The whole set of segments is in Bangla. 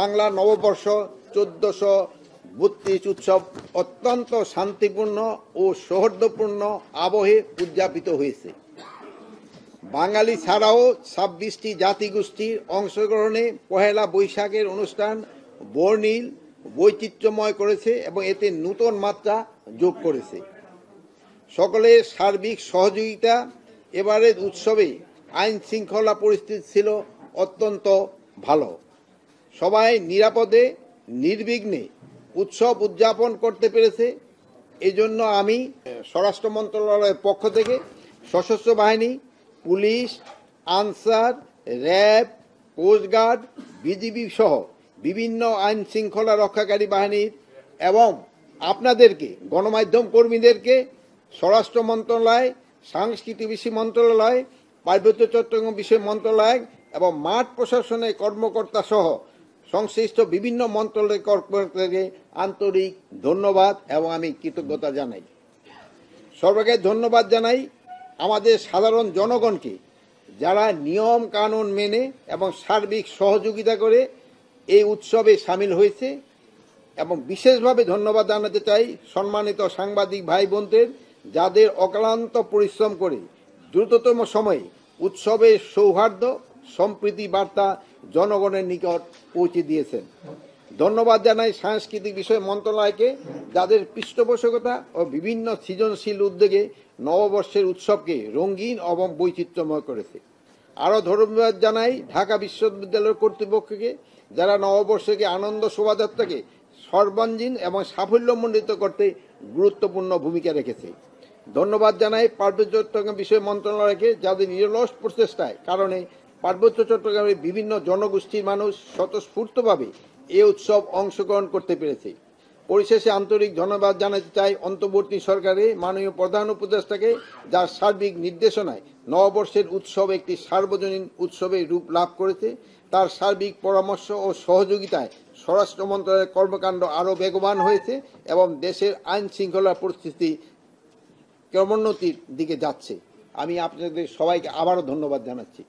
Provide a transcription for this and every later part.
বাংলা নববর্ষ 1432 উৎসব অত্যন্ত শান্তিপূর্ণ ও সৌহার্দ্যপূর্ণ আবহে উদযাপিত হয়েছে। বাঙালি ছাড়াও 26টি জাতিগোষ্ঠীর অংশগ্রহণে পহেলা বৈশাখের অনুষ্ঠান বর্ণিল বৈচিত্র্যময় করেছে এবং এতে নতুন মাত্রা যোগ করেছে। সকলের সার্বিক সহযোগিতা এবারের উৎসবে আইন শৃঙ্খলা পরিস্থিতি ছিল অত্যন্ত ভালো। সবাই নিরাপদে নির্বিঘ্নে উৎসব উদযাপন করতে পেরেছে। এই জন্য আমি স্বরাষ্ট্র মন্ত্রণালয়ের পক্ষ থেকে সশস্ত্র বাহিনী, police, Ansar, RAB, coast guard, BGB সহ বিভিন্ন আইন শৃঙ্খলা রক্ষাকারী বাহিনীর এবং আপনাদেরকে গণমাধ্যম কর্মীদেরকে স্বরাষ্ট্র মন্ত্রণালয়, সাংস্কৃতিক বিষয় মন্ত্রণালয়, পার্বত্য চট্টগ্রাম বিষয় মন্ত্রণালয় এবং মাঠ প্রশাসনের কর্মকর্তা সহ সংশ্লিষ্ট বিভিন্ন মন্ত্রণালয়ের কর্মকর্তাকে আন্তরিক ধন্যবাদ এবং আমি কৃতজ্ঞতা জানাই। সর্বাগ্রে ধন্যবাদ জানাই আমাদের সাধারণ জনগণকে, যারা নিয়ম কানুন মেনে এবং সার্বিক সহযোগিতা করে এই উৎসবে সামিল হয়েছে, এবং বিশেষভাবে ধন্যবাদ জানাতে চাই সম্মানিত সাংবাদিক ভাই বোনদের, যাদের অক্লান্ত পরিশ্রম করে দ্রুততম সময়ে উৎসবের সৌহার্দ্য সম্প্রীতি বার্তা জনগণের নিকট পৌঁছে দিয়েছেন। ধন্যবাদ জানাই সাংস্কৃতিক বিষয় মন্ত্রণালয়কে, যাদের পৃষ্ঠপোষকতা ও বিভিন্ন সৃজনশীল উদ্যোগে নববর্ষের উৎসবকে রঙিন এবং বৈচিত্র্যময় করেছে। আরও ধন্যবাদ জানাই ঢাকা বিশ্ববিদ্যালয়ের কর্তৃপক্ষকে, যারা নববর্ষকে আনন্দ শোভাযাত্রাকে সর্বাঙ্গীন এবং সাফল্যমণ্ডিত করতে গুরুত্বপূর্ণ ভূমিকা রেখেছে। ধন্যবাদ জানাই পার্বত্য চট্টগ্রাম বিষয় মন্ত্রণালয়কে, যাদের নিরলস প্রচেষ্টায় কারণে পার্বত্য চট্টগ্রামের বিভিন্ন জনগোষ্ঠীর মানুষ স্বতঃস্ফূর্তভাবে এই উৎসব অংশগ্রহণ করতে পেরেছে। পরিশেষে আন্তরিক ধন্যবাদ জানাতে চাই অন্তর্বর্তী সরকারের মাননীয় প্রধান উপদেষ্টাকে, যার সার্বিক নির্দেশনায় নববর্ষের উৎসব একটি সার্বজনীন উৎসবের রূপ লাভ করেছে। তার সার্বিক পরামর্শ ও সহযোগিতায় স্বরাষ্ট্র মন্ত্রণালয়ের কর্মকাণ্ড আরও বেগবান হয়েছে এবং দেশের আইন শৃঙ্খলা পরিস্থিতি ক্রমোন্নতির দিকে যাচ্ছে। আমি আপনাদের সবাইকে আবারও ধন্যবাদ জানাচ্ছি।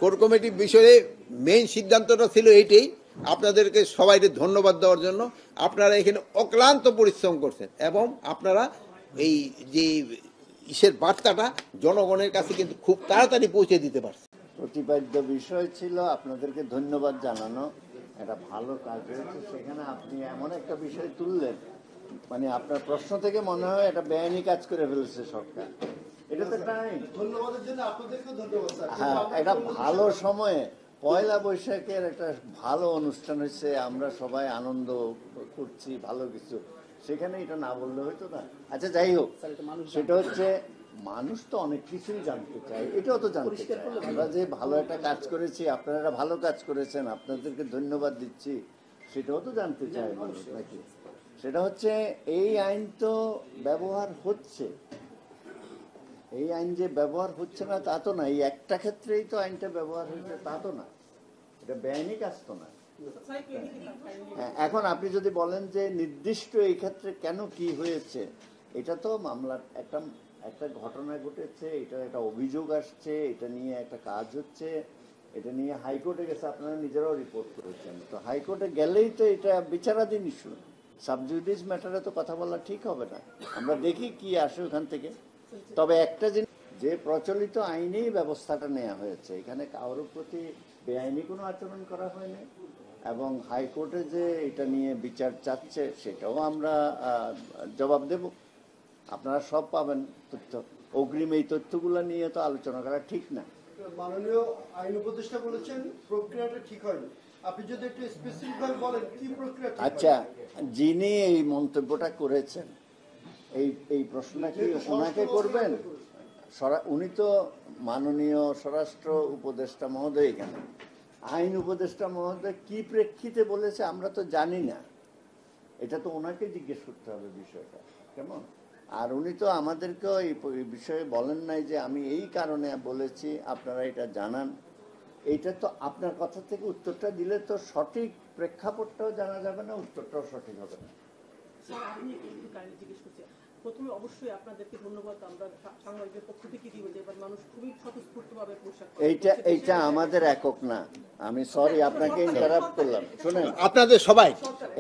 কোর কমিটির বিষয়ে মেইন সিদ্ধান্তটা ছিল এইটাই, আপনাদেরকে সবাইকে ধন্যবাদ দেওয়ার জন্য। আপনারা এখানে অক্লান্ত পরিশ্রম করছেন এবং আপনারা এই যে ইসের বার্তাটা জনগণের কাছে কিন্তু খুব তাড়াতাড়ি পৌঁছে দিতে পারছে। প্রতিপাদ্য বিষয় ছিল আপনাদেরকে ধন্যবাদ জানানো, একটা ভালো কাজ হয়েছে। সেখানে আপনি এমন একটা বিষয় তুললেন, মানে আপনার প্রশ্ন থেকে মনে হয় এটা বেআইনি কাজ করে ফেলেছে সরকার। এটা তো টাইম, ধন্যবাদের জন্য আপনাদেরকেও ধন্যবাদ স্যার। হ্যাঁ, এটা ভালো সময়ে পয়লা বৈশাখের একটা ভালো অনুষ্ঠান হয়েছে, আমরা সবাই আনন্দ করছি, ভালো কিছু, সেখানে এটা না বললে হয়তো না। আচ্ছা, যাই হোক, সেটা হচ্ছে মানুষ তো অনেক কিছুই জানতে চায়, এটাও তো জানতে চায় আমরা যে ভালো একটা কাজ করেছি, আপনারা একটা ভালো কাজ করেছেন, আপনাদেরকে ধন্যবাদ দিচ্ছি, সেটাও তো জানতে চায় মানুষ নাকি। সেটা হচ্ছে এই আইন তো ব্যবহার হচ্ছে, এই আইন যে ব্যবহার হচ্ছে না তা তো না, এই একটা ক্ষেত্রেই তো আইনটা ব্যবহার হয়েছে তা তো না, এটা বেআইনি কাজ তো না। এখন আপনি যদি বলেন যে নির্দিষ্ট এই ক্ষেত্রে কেন কি হয়েছে, এটা তো মামলার একটা ঘটনা ঘটেছে, এটা একটা অভিযোগ আসছে, এটা নিয়ে একটা কাজ হচ্ছে, এটা নিয়ে হাইকোর্টে গেছে, আপনারা নিজেরাও রিপোর্ট করেছেন। তো হাইকোর্টে গেলেই তো এটা বিচারাধীন ইস্যু, সাবজুডিস ম্যাটারে তো কথা বলা ঠিক হবে না। আমরা দেখি কি আসে ওখান থেকে। তবে একটা জিনিস, যে প্রচলিত আইনেই ব্যবস্থাটা নেওয়া হয়েছে, এখানে কারোর প্রতি বেআইনি কোনো আচরণ করা হয়নি, এবং হাইকোর্টে যে এটা নিয়ে বিচার চাচ্ছে সেটাও আমরা জবাব দেব। আপনারা সব পাবেন তথ্য, অগ্রিম এই তথ্যগুলো নিয়ে তো আলোচনা করা ঠিক না। মাননীয় আইন উপদেষ্টা বলেছেন প্রক্রিয়াটা ঠিক হয়নি, আপনি যদি একটু স্পেসিফিক ভাবে বলেন কি প্রক্রিয়া। আচ্ছা, যিনি এই মন্তব্যটা করেছেন, এই প্রশ্নটা কি ওনাকে করবেন? উনি তো মাননীয় স্বরাষ্ট্র উপদেষ্টা মহোদয়, এখানে আইন উপদেষ্টা মহোদয় কি প্রেক্ষিতে বলেছে আমরা তো জানি না, এটা তো ওনাকে জিজ্ঞেস করতে হবে বিষয়টা, কেমন? আর উনি তো আমাদেরকেও এই বিষয়ে বলেন নাই যে আমি এই কারণে বলেছি, আপনারা এটা জানান। এইটা তো আপনার কথা থেকে উত্তরটা দিলে তো সঠিক প্রেক্ষাপটটাও জানা যাবে না, উত্তরটাও সঠিক হবে না। প্রথমে অবশ্যই আপনাদেরকে ধন্যবাদ আমরা সাংবাদিকদের পক্ষ থেকে দিব যে এবার মানুষ খুবই স্বতঃস্ফূর্তভাবে পোশাক পরে। এইটা আমাদের একক না, আমি সরি আপনাকে ইন্টারাপ্ট করলাম। শুনেন, আপনাদের সবাই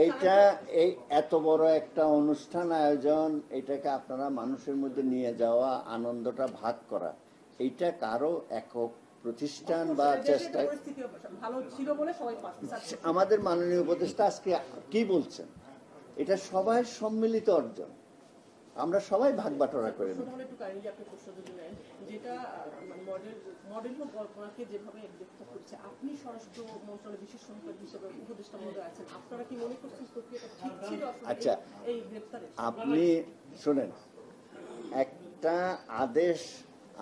এইটা এই এত বড় একটা অনুষ্ঠান আয়োজন, এটাকে আপনারা মানুষের মধ্যে নিয়ে যাওয়া, আনন্দটা ভাগ করা, এইটা কারো একক প্রতিষ্ঠান বা চেষ্টা। পরিস্থিতি ভালো ছিল বলে সবাই পাচ্ছে। আমাদের মাননীয় উপদেষ্টা আজকে কি বলছেন, এটা সবাই সম্মিলিত অর্জন, আমরা সবাই ভাগ বাটোয়ারা করে নিই। একটু কাইন্ডলি আপনি প্রশ্ন দিলেন যেটা মডেল ও কল্পনাকে যেভাবে গ্রেফতার করছে, আপনি স্বরাষ্ট্র মন্ত্রণালয়ের বিশেষ সহায়ক হিসেবে উপদেষ্টা মহোদয় আছেন, আপনারা কি মনে করছেন প্রক্রিয়াটা ঠিক ছিল আচ্ছা, এই গ্রেফতারে? আপনি শুনেন, একটা আদেশ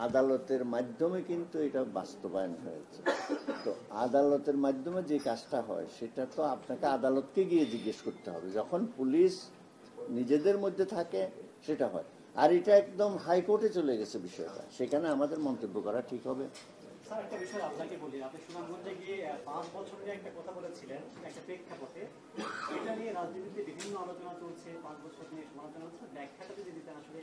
আদালতের মাধ্যমে কিন্তু এটা বাস্তবায়ন হয়েছে। তো আদালতের মাধ্যমে যে কাজটা হয় সেটা তো আপনাকে আদালতকে গিয়ে জিজ্ঞেস করতে হবে। যখন পুলিশ নিজেদের মধ্যে থাকে সেটা হয়, আর এটা একদম হাইকোর্টে চলে গেছে বিষয়টা, সেখানে আমাদের মন্তব্য করা ঠিক হবে। স্যার, একটা বিষয় আপনাকে বলি, আপনি সুনামগঞ্জে গিয়ে 5 বছর নিয়ে একটা কথা বলেছিলেন একটা প্রেক্ষাপটে, এটা নিয়ে রাজনীতিতে বিভিন্ন আলোচনা চলছে, 5 বছর নিয়ে সমালোচনা হচ্ছে, ব্যাখ্যাটা যদি দিতেন আসলে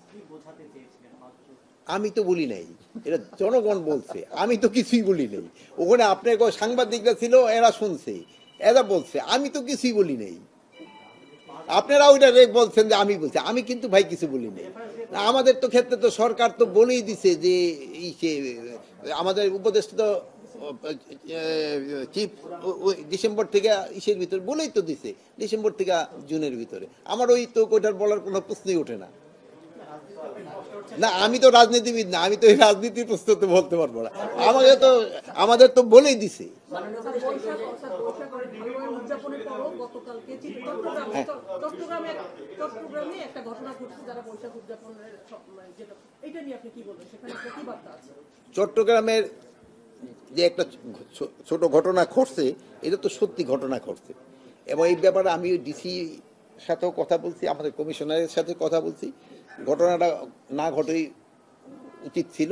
কি বোঝাতে চেয়েছিলেন 5 বছর? আমি তো বলি নাই, এটা জনগণ বলছে, আমি তো কিছুই বলি নাই। ওখানে আপনার সাংবাদিকরা ছিল, এরা শুনছে, এরা বলছে, আমি তো কিছুই বলি নাই। আপনারা ওইটা বলছেন যে আমি বলছি, আমি কিন্তু ভাই কিছু বলি নাই। আমাদের তো ক্ষেত্রে তো সরকার তো বলেই দিছে যে আমাদের উপদেষ্টা তো চিফ ডিসেম্বর থেকে ইসের ভিতরে বলেই তো দিছে, ডিসেম্বর থেকে জুনের ভিতরে। আমার ওই তো ওইটার বলার কোনো প্রশ্নই ওঠে না। না, আমি তো রাজনীতিবিদ না, আমি তো এই রাজনীতির প্রশ্ন তো বলতে পারবো না। আমাদের তো বলেই দিছে। উদযাপনের পরও গতকালকে চট্টগ্রামে একটা ঘটনা ঘটছে, যারা বৈশাখ উদযাপনের যেটা, এটা নিয়ে আপনি কি বলবেন? সেখানে প্রতিবাদটা আছে। চট্টগ্রামের যে একটা ছোট ঘটনা ঘটছে, এটা তো সত্যি ঘটনা ঘটছে, এবং এই ব্যাপারে আমি ডিসি সাথেও কথা বলছি, আমাদের কমিশনারের সাথে কথা বলছি। ঘটনাটা না ঘটেই উচিত ছিল,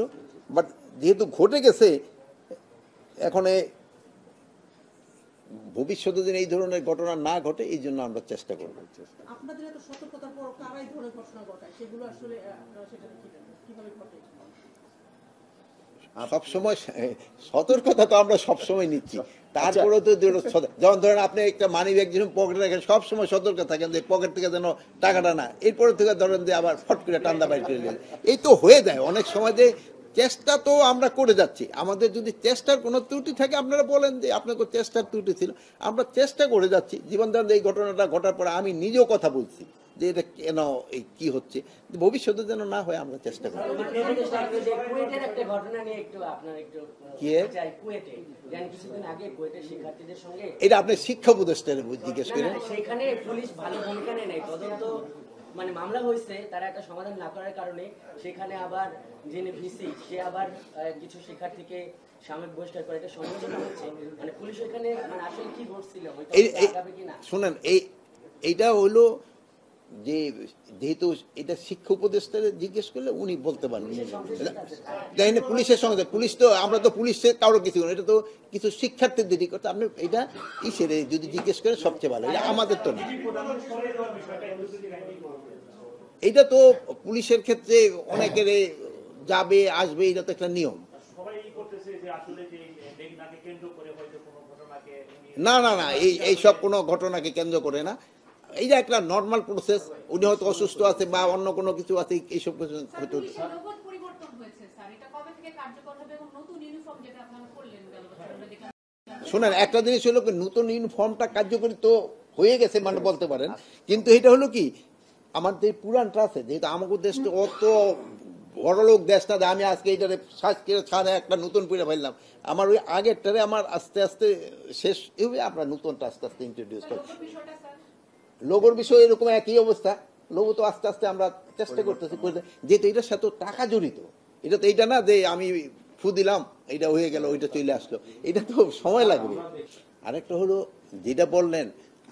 বাট যেহেতু ঘটে গেছে, এখন ভবিষ্যতে যেন এই ধরনের ঘটনা না ঘটে, এই জন্য আমরা চেষ্টা করব। আপনাদের এত সতর্কতার পর কারা এই ধরনের ঘটনা ঘটায়, সেগুলো আসলে আপনারা সেটা কিভাবে ঘটে? সবসময় সতর্কতা তো আমরা সবসময় নিচ্ছি, তারপরেও তো যেমন ধরেন আপনি একটা মানি ব্যাগ যখন পকেটে রাখেন, সবসময় সতর্ক থাকেন যে পকেট থেকে যেন টাকাটা না, এরপরে থেকে ধরেন যে আবার ফট করে টান্দা বাইর করে নেন। এই তো হয়ে যায় অনেক সময়। যে চেষ্টা তো আমরা করে যাচ্ছি, আমাদের যদি চেষ্টার কোনো ত্রুটি থাকে আপনারা বলেন যে আপনাকে চেষ্টার ত্রুটি ছিল, আমরা চেষ্টা করে যাচ্ছি। জীবন ধরেন এই ঘটনাটা ঘটার পরে আমি নিজেও কথা বলছি যে এটা কেন, এই কি হচ্ছে, ভবিষ্যতে যেন না হয় আমরা চেষ্টা করি। কুয়েটের একটা ঘটনা নিয়ে একটু আপনার একটু কি কুয়েটে জানি কিছুদিন আগে কুয়েটের শিক্ষার্থীদের সঙ্গে, এটা আপনি শিক্ষা উপদেষ্টার জিজ্ঞেস করেন। সেখানে পুলিশ ভালো ভূমিকা নেয়, তদন্ত মানে মামলা হয়েছে, তারা একটা সমাধান না করার কারণে সেখানে আবার যিনি ভিসি সে আবার কিছু শিক্ষার্থীকে সাময়িক বহিষ্কার করে, এটা সমালোচনা হচ্ছে। মানে পুলিশ এখানে মানে আসলে কি ঘটছিল কিনা শুনেন, এইটা হইলো যে যেহেতু এটা শিক্ষা উপদেষ্টা জিজ্ঞেস করলে উনি বলতে পারবেন। পুলিশের সঙ্গে পুলিশ তো আমরা তো পুলিশের কারো কিছু, এটা তো কিছু শিক্ষার্থীদের কথা। আপনি এটা ইসের যদি জিজ্ঞেস করে সবচেয়ে ভালো, এটা আমাদের তো না। এটা তো পুলিশের ক্ষেত্রে অনেকের যাবে আসবে, এটা তো একটা নিয়ম। না না না, এই সব কোনো ঘটনাকে কেন্দ্র করে না, এইটা একটা নর্মাল প্রসেস। উনি হয়তো অসুস্থ আছে বা অন্য কোনো কিছু আছে, এইসব কিছু হয়তো। শোনেন, একটা জিনিস হলো কি, নতুন ইউনিফর্মটা কার্যকরী তো হয়ে গেছে মানে বলতে পারেন, কিন্তু এটা হলো কি আমাদের পুরানটা আছে, যেহেতু আমাকে দেশটা অত বড়লোক দেশ না, আমি আজকে এইটারে ছাড়ে একটা নতুন পুরে ফেললাম। আমার ওই আগেরটারে আমার আস্তে আস্তে শেষ হবে, আমরা নতুনটা আস্তে আস্তে ইন্ট্রোডিউস করি। লোগোর বিষয় এরকম একই অবস্থা, লোগো তো আস্তে আস্তে আমরা চেষ্টা করতেছি, যেহেতু এটার সাথে টাকা জড়িত। এটা তো এইটা না যে আমি ফু দিলাম এটা হয়ে গেল, ওইটা চলে আসলো, এটা তো সময় লাগবে। আরেকটা হলো যেটা বললেন,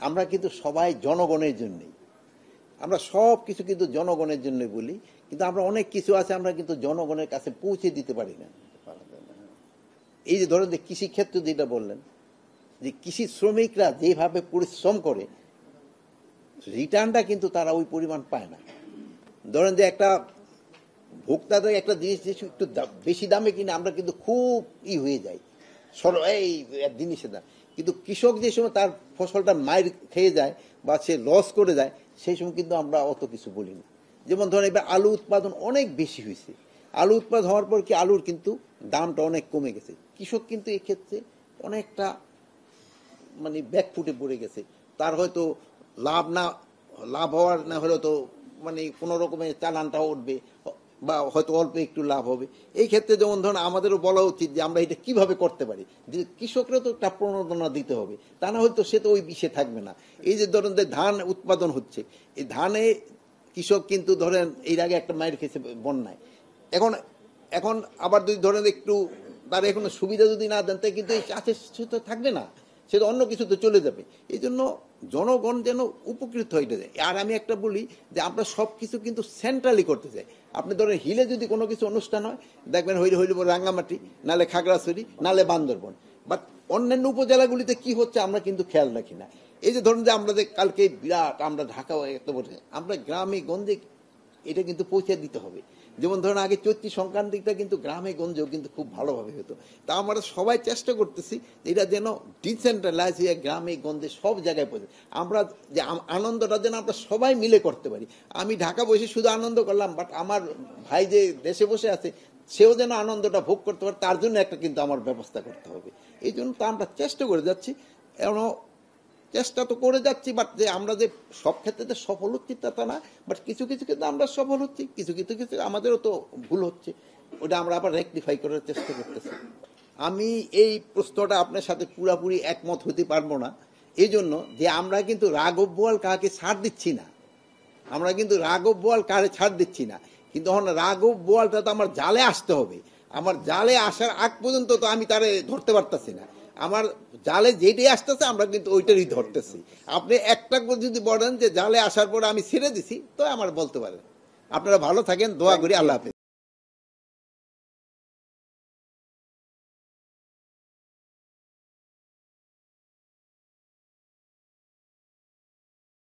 আমরা কিন্তু সবাই জনগণের জন্যই, আমরা সব কিছু কিন্তু জনগণের জন্য বলি, কিন্তু আমরা অনেক কিছু আছে আমরা কিন্তু জনগণের কাছে পৌঁছে দিতে পারি না। এই যে ধরেন যে কৃষি ক্ষেত্রে যেটা বললেন, যে কৃষি শ্রমিকরা যেভাবে পরিশ্রম করে, রিটার্নটা কিন্তু তারা ওই পরিমাণ পায় না। ধরেন যে একটা ভোক্তাদের একটা জিনিস যে একটু বেশি দামে কিনে আমরা কিন্তু খুব হয়ে যাই এই জিনিসের দাম, কিন্তু কৃষক যে সময় তার ফসলটা মায়ের খেয়ে যায় বা সে লস করে যায় সেই সময় কিন্তু আমরা অত কিছু বলি না। যেমন ধরেন এবার আলু উৎপাদন অনেক বেশি হয়েছে, আলু উৎপাদন হওয়ার পর কি আলুর কিন্তু দামটা অনেক কমে গেছে, কৃষক কিন্তু এক্ষেত্রে অনেকটা মানে ব্যাকফুটে পড়ে গেছে, তার হয়তো লাভ হওয়ার না হলেও তো মানে কোনো রকমের চালানটা উঠবে বা হয়তো অল্প একটু লাভ হবে। এই ক্ষেত্রে যেমন ধরুন আমাদেরও বলা উচিত যে আমরা এটা কিভাবে করতে পারি, যে কৃষকরা তো একটা প্রণোদনা দিতে হবে, তা না হয়তো সে তো ওই বিষে থাকবে না। এই যে ধরেন যে ধান উৎপাদন হচ্ছে, এই ধানে কৃষক কিন্তু ধরেন এর আগে একটা মায়ের খেয়েছে বন্যায়, এখন আবার যদি ধরেন একটু তার এখনো সুবিধা যদি না দেন তাই কিন্তু এই চাষের সে তো থাকবে না, সে তো অন্য কিছুতে চলে যাবে। এই জন্য জনগণ যেন উপকৃত হয়ে যায়। আর আমি একটা বলি যে আমরা সব কিছু কিন্তু সেন্ট্রালি করতে চাই। আপনি ধরেন হিলে যদি কোনো কিছু অনুষ্ঠান হয় দেখবেন হইলে রাঙ্গামাটি, নালে খাগড়াছড়ি, নালে বান্দরবন, বাট অন্যান্য উপজেলাগুলিতে কি হচ্ছে আমরা কিন্তু খেয়াল রাখি না। এই যে ধরুন যে আমরা যে কালকে বিরাট আমরা ঢাকা একটা বলছি, আমরা গ্রামে গঞ্জে এটা কিন্তু পৌঁছে দিতে হবে। যেমন ধরুন আগে চৈত্রী সংক্রান্তিটা কিন্তু গ্রামে গঞ্জেও কিন্তু খুব ভালোভাবে হতো, তা আমরা সবাই চেষ্টা করতেছি এটা যেন ডিসেন্ট্রালাইজ হয়ে গ্রামে গঞ্জে সব জায়গায় পৌঁছে, আমরা যে আনন্দটা যেন আমরা সবাই মিলে করতে পারি। আমি ঢাকা বসে শুধু আনন্দ করলাম, বাট আমার ভাই যে দেশে বসে আছে সেও যেন আনন্দটা ভোগ করতে পারে, তার জন্য একটা কিন্তু আমার ব্যবস্থা করতে হবে। এই জন্য তা আমরা চেষ্টা করে যাচ্ছি, চেষ্টা তো করে যাচ্ছি, বাট যে আমরা যে সব ক্ষেত্রে সফল হচ্ছি তা না, বাট কিছু কিছু ক্ষেত্রে আমরা সফল হচ্ছি, কিছু কিছু ক্ষেত্রে আমাদেরও তো ভুল হচ্ছে, ওটা আমরা আবার রেকটিফাই করার চেষ্টা করতেছি। আমি এই প্রশ্নটা আপনার সাথে পুরাপুরি একমত হতে পারবো না, এই জন্য যে আমরা কিন্তু রাঘব বোয়াল কাকে ছাড় দিচ্ছি না, আমরা কিন্তু রাঘব বোয়াল কারে ছাড় দিচ্ছি না, কিন্তু এখন রাঘব বোয়ালটা তো আমার জালে আসতে হবে, আমার জালে আসার আগ পর্যন্ত তো আমি তারে ধরতে পারতেছি না, আমার জালে যেটাই আসতেছে আমরা কিন্তু ওইটারই ধরতেছি। আপনি একটা যদি বলেন যে জালে আসার পরে আমি ছেড়ে দিছি তো আমার বলতে পারেন। আপনারা ভালো থাকেন, দোয়া করি, আল্লাহ হাফেজ।